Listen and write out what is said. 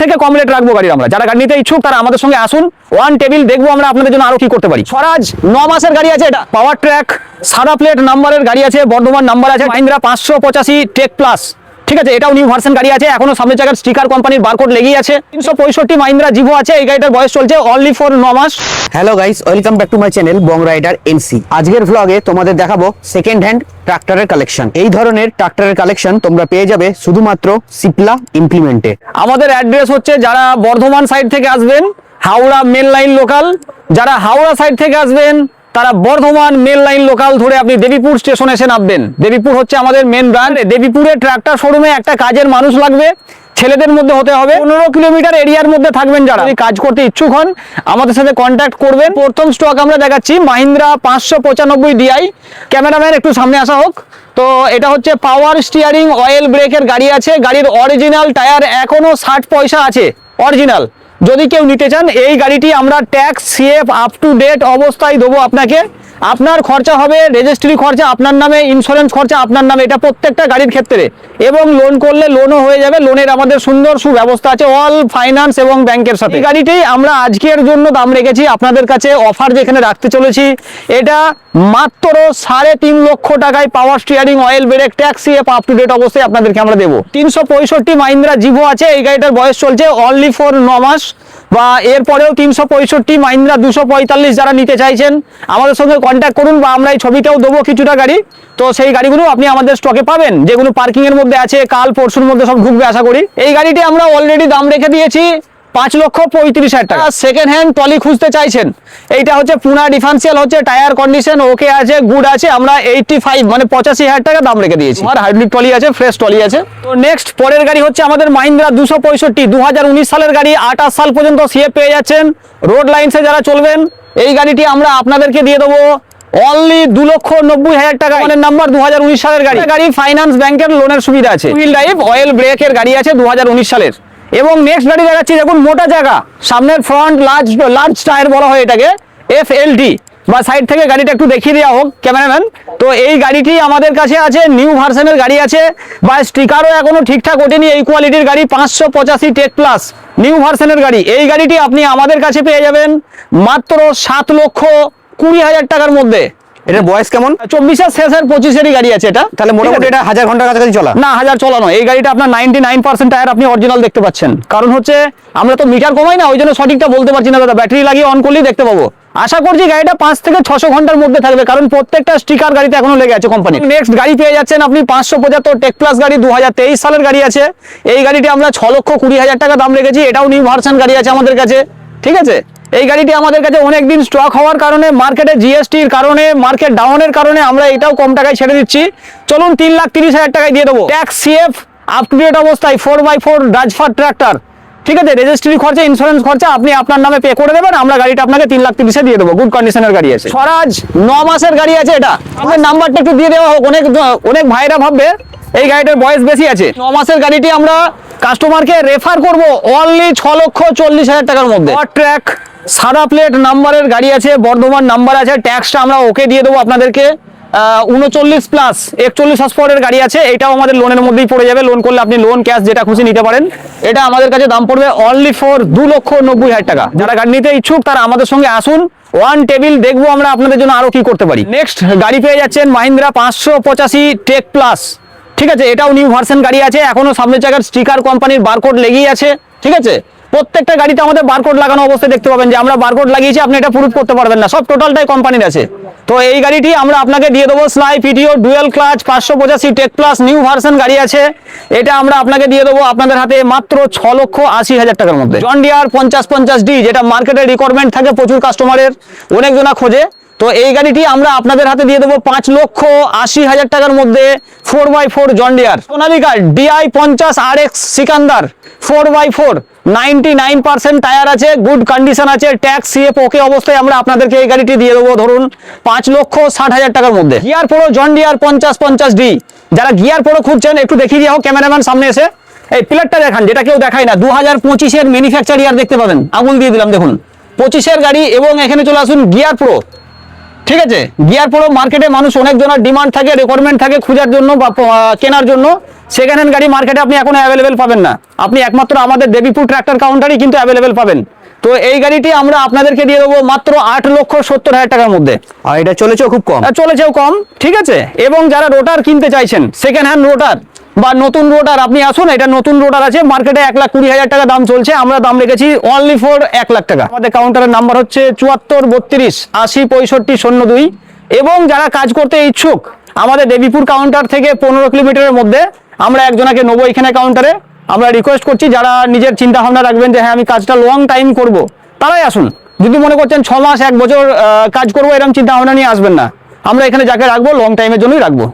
থেকে কম রেট রাখবো গাড়ি আমরা। যারা গাড়ি নিতে ইচ্ছুক তারা আমাদের সঙ্গে আসুন, ওয়ান টেবিল দেখবো আমরা আপনাদের জন্য আরো কি করতে পারি। স্বরাজ 9 মাসের গাড়ি আছে, এটা পাওয়ার ট্র্যাক সাদা প্লেট নাম্বারের গাড়ি আছে, বর্ধমান নাম্বার আছে, মাহিন্দ্রা 585 টেক প্লাস। ঠিক আছে, এটাও নিউ ভার্সন গাড়ি আছে, এখনো সামনের জায়গার স্টিকার কোম্পানির বারকোড লেগেই আছে। 365 মাহিন্দ্রা জিভো আছে, এই গাড়িটার বয়স চলছে অনলি ফর 9 মাস। Hello guys, welcome back to my channel Bong Rider NC. আজকের ভ্লগে তোমাদের দেখাবো সেকেন্ড হ্যান্ড ট্রাক্টরের কালেকশন। এই ধরনের ট্রাক্টরের কালেকশন তোমরা পেয়ে যাবে শুধুমাত্র সিপলা ইমপ্লিমেন্টে। আমাদের অ্যাড্রেস হচ্ছে, যারা বর্ধমান সাইড থেকে আসবেন হাওড়া মেন লাইন লোকাল, যারা হাওড়া সাইড থেকে আসবেন তারা বর্ধমান মেন লাইন লোকাল ধরে আপনি দেবীপুর স্টেশনে এসে নামবেন। দেবীপুর হচ্ছে আমাদের মেন ব্রাঞ্চ। দেবীপুরের ট্রাক্টর শোরুমে একটা কাজের মানুষ লাগবে, ছেলেদের মধ্যে হতে হবে। 15 কিলোমিটার এরিয়ার মধ্যে থাকবেন যারা, যদি কাজ করতে ইচ্ছুক হন আমাদের সাথে কন্ট্যাক্ট করবেন। প্রথম স্টক আমরা দেখাচ্ছি মাহিন্দ্রা 595 ডিআই। ক্যামেরাম্যান একটু সামনে আসা হোক। তো এটা হচ্ছে পাওয়ার স্টিয়ারিং অয়েল ব্রেকের গাড়ি আছে, গাড়ির অরিজিনাল টায়ার এখনো 60 পয়সা আছে অরিজিনাল। যদি কেউ নিতে চান এই গাড়িটি আমরা tax CF up to date অবস্থায় দেবো আপনাকে। আপনার খরচা হবে রেজিস্ট্রি খরচা আপনার নামে, ইন্স্যুরেন্স খরচা আপনার নামে, এটা প্রত্যেকটা গাড়ির ক্ষেত্রে। এবং লোন করলে লোনও হয়ে যাবে, লোনের আমাদের সুন্দর সুব্যবস্থা আছে অল ফাইন্যান্স এবং ব্যাংকের সাথে। এই গাড়িটি আমরা আজকের জন্য দাম রেখেছি আপনাদের কাছে, অফার যেখানে রাখতে চলেছি, এটা মাত্র 3.5 লক্ষ টাকায় power steering oil brake tax CF up to date অবস্থায় আপনাদেরকে আমরা দেবো। 365 মাহিন্দ্রা জিভো আছে, এই গাড়িটার বয়স চলছে অনলি ফর 9 মাস। বা এরপরেও 365 মাহিন্দ্রা 245 যারা নিতে চাইছেন আমাদের সঙ্গে কন্ট্যাক্ট করুন, বা আমরা এই ছবিটাও দেবো কিছুটা গাড়ি। তো সেই গাড়িগুলো আপনি আমাদের স্টকে পাবেন, যেগুলো পার্কিং এর মধ্যে আছে, কাল পরশুর মধ্যে সব ঢুকবে আশা করি। এই গাড়িটি আমরা অলরেডি দাম রেখে দিয়েছি 5,35,000 টাকা। সেকেন্ড হ্যান্ড ট্রলি খুঁজতে চাইছেন, এইটা হচ্ছে পুনা ডিফারেন্সিয়াল, হচ্ছে টায়ার কন্ডিশন ওকে আছে, গুড আছে। আমরা 85 মানে 85,000 টাকা দাম রেখে দিয়েছি। আর হাইব্রিড ট্রলি আছে, ফ্রেশ ট্রলি আছে। তো নেক্সট পরের গাড়ি হচ্ছে আমাদের মাহিন্দ্রা 265 2019 সালের গাড়ি, 28 সাল পর্যন্ত সিএফ পেয়ে যাচ্ছেন। রোড লাইনসে যারা চলবেন এই গাড়িটি আমরা আপনাদেরকে দিয়ে দেবো অনলি 2,90,000 টাকা। মানের নাম্বার 2019 সালের গাড়ি, গাড়ি ফাইন্যান্স ব্যাংকের লোনের সুবিধা আছে। হুইল ড্রাইভ অয়েল ব্রেকের গাড়ি আছে 2019 সালের। এবং নেক্সট গাড়ি দেখাচ্ছি, দেখুন মোটা জায়গা, সামনের ফ্রন্ট লার্জ টায়ার বলা হয় এটাকে, এফএলডি। বা সাইড থেকে গাড়িটা একটু দেখিয়ে দেওয়া হোক ক্যামেরাম্যান। তো এই গাড়িটি আমাদের কাছে আছে, নিউ ভার্সনের গাড়ি আছে, বা স্টিকারও এখনো ঠিকঠাক ওঠেনি। এই কোয়ালিটির গাড়ি 585 টেক প্লাস নিউ ভার্সনের গাড়ি। এই গাড়িটি আপনি আমাদের কাছে পেয়ে যাবেন মাত্র 7,20,000 টাকার মধ্যে। এটার বয়স কেমন? 24-এর শেষের 25-এরই গাড়ি আছে এটা। তাহলে মোটামুটি এটা 1000 ঘন্টার কাছাকাছি চলা? না, 1000 চলানো। এই গাড়িটা আপনার 99% টায়ার আপনি অরিজিনাল দেখতে পাচ্ছেন। কারণ হচ্ছে আমরা তো মিটার কমাই না, ওই জন্য সঠিকটা বলতে পারছি না দাদা। ব্যাটারি লাগিয়ে অন করলেই দেখতে পাবো। আশা করছি গাড়িটা 5 থেকে 600 ঘন্টার মধ্যে থাকবে, কারণ প্রত্যেকটা স্টিকার গাড়িতে এখনো লেগে আছে কোম্পানি। নেক্সট গাড়ি পেয়ে যাচ্ছেন আপনি 575 টেক প্লাস গাড়ি, 2023 সালের গাড়ি আছে। এই গাড়িটি আমরা 6,20,000 টাকা দাম রেখেছি। এটাও নিউ ভার্সন গাড়ি আছে আমাদের কাছে। ঠিক আছে, এই গাড়িটি আমাদের কাছে অনেকদিন স্টক হওয়ার কারণে, মার্কেটে জিএসটির কারণে, মার্কেট ডাউনের কারণে আমরা এটাও কম টাকায় ছেড়ে দিচ্ছি। চলুন 3,30,000 টাকায় দিয়ে দেবো। Tax CF up to date অবস্থায় 4x4 ডাজফার ট্রাক্টর। ঠিক আছে, রেজিস্ট্রি খরচা, ইন্স্যুরেন্স খরচা আপনি আপনার নামে পে করে দেবেন, আমরা গাড়িটা আপনাকে 3,30,000 দিয়ে দেবো। গুড কন্ডিশনের গাড়ি আছে। স্বরাজ 9 মাসের গাড়ি আছে, এটা আমাদের নাম্বারটা একটু দিয়ে দেওয়া হোক। অনেক ভাইরা ভাববে এই গাড়িটার বয়স বেশি আছে। 9 মাসের গাড়িটি আমরা কাস্টমারকে রেফার করব অনলি 6,40,000 টাকার মধ্যে। ট্র্যাক সাদা প্লেট নাম্বারের গাড়ি আছে, বর্ধমান নাম্বার আছে, ট্যাক্সটা আমরা ওকে দিয়ে দেবো আপনাদেরকে। 39 প্লাস 41 হর্সপাওয়ারের গাড়ি আছে, এটাও আমাদের লোনের মধ্যেই পড়ে যাবে। লোন করলে আপনি লোন ক্যাশ যেটা খুশি নিতে পারেন। এটা আমাদের কাছে দাম পড়বে অনলি ফর 2,90,000 টাকা। যারা গাড়ি নিতে ইচ্ছুক তারা আমাদের সঙ্গে আসুন, ওয়ান টেবিল দেখবো আমরা আপনাদের জন্য আরো কি করতে পারি। নেক্সট গাড়ি পেয়ে যাচ্ছেন মাহিন্দ্রা 585 টেক প্লাস। ঠিক আছে, এটাও নিউ ভার্সন গাড়ি আছে, এখনো সামনের জায়গার স্টিকার কোম্পানির বারকোড লেগেই আছে। ঠিক আছে, প্রত্যেকটা গাড়িতে আমাদের বারকোড লাগানো অবস্থায় দেখতে পাবেন যে আমরা বারকোড লাগিয়েছি, আপনি এটা প্রুফ করতে পারবেন না, সব টোটালটাই কোম্পানির আছে। তো এই গাড়িটি আমরা আপনাকে দিয়ে দেবো স্লাই পিটিও dual clutch 585 tech plus new version গাড়ি আছে। এটা আমরা আপনাকে দিয়ে দেবো আপনাদের হাতে মাত্র 6,80,000 টাকার মধ্যে। জন ডিয়ার 5050D, যেটা মার্কেটে রিকোয়ারমেন্ট থাকে প্রচুর কাস্টমারের, অনেকজনা খোঁজে। তো এই গাড়িটি আমরা আপনাদের হাতে দিয়ে দেবো 5,80,000 টাকার মধ্যে। 4x4 John Deere Sonalika DI 50 RX Sikander 4x4, 99% tyre আছে, গুড কন্ডিশন আছে, ট্যাক্স সিএফ ওকে অবস্থায় আমরা আপনাদেরকে এই গাড়িটি দিয়ে দেবো ধরুন 5,60,000 টাকার মধ্যে। Gear pro John Deere 5050D, যারা গিয়ার প্রো খুঁজছেন একটু দেখিয়ে দিয়ে হোক ক্যামেরাম্যান সামনে এসে। এই প্লেটটা দেখান, যেটা কেউ দেখায় না। 2025-এর ম্যানুফ্যাকচার ইয়ার দেখতে পাবেন, আঙুল দিয়ে দিলাম দেখুন, 25-এর গাড়ি। এবং এখানে চলে আসুন গিয়ার প্রো। ঠিক আছে, গিয়ার প্রো মার্কেটে মানুষ অনেক জনের ডিমান্ড থাকে, রিকোয়ারমেন্ট থাকে খোঁজার জন্য বা কেনার জন্য। সেকেন্ড হ্যান্ড গাড়ি মার্কেটে আপনি এখন অ্যাভেলেবেল পাবেন না, আপনি একমাত্র আমাদের দেবীপুর ট্র্যাক্টর কাউন্টারই কিন্তু অ্যাভেলেবেল পাবেন। তো এই গাড়িটি আমরা আপনাদেরকে দিয়ে দেবো মাত্র 8,70,000 টাকার মধ্যে। আর এটা চলেছেও খুব কম। চলেছেও কম, ঠিক আছে। এবং যারা রোটার কিনতে চাইছেন, সেকেন্ড হ্যান্ড রোটার বা নতুন রোটার, আপনি আসুন, এটা নতুন রোটার আছে, মার্কেটে 1,20,000 টাকা দাম চলছে, আমরা দাম রেখেছি অনলি ফর 1 লাখ টাকা। আমাদের কাউন্টারের নাম্বার হচ্ছে 74 32 80 65 02। এবং যারা কাজ করতে ইচ্ছুক, আমাদের দেবীপুর কাউন্টার থেকে 15 কিলোমিটারের মধ্যে আমরা একজনকে নেবো এখানে কাউন্টারে। আমরা রিকোয়েস্ট করছি যারা নিজের চিন্তা ভাবনা রাখবেন যে হ্যাঁ আমি কাজটা লং টাইম করব, তারাই আসুন। যদি মনে করছেন 6 মাস 1 বছর কাজ করবো, এরকম চিন্তা ভাবনা নিয়ে আসবেন না। আমরা এখানে যাকে রাখবো লং টাইমের জন্যই রাখবো।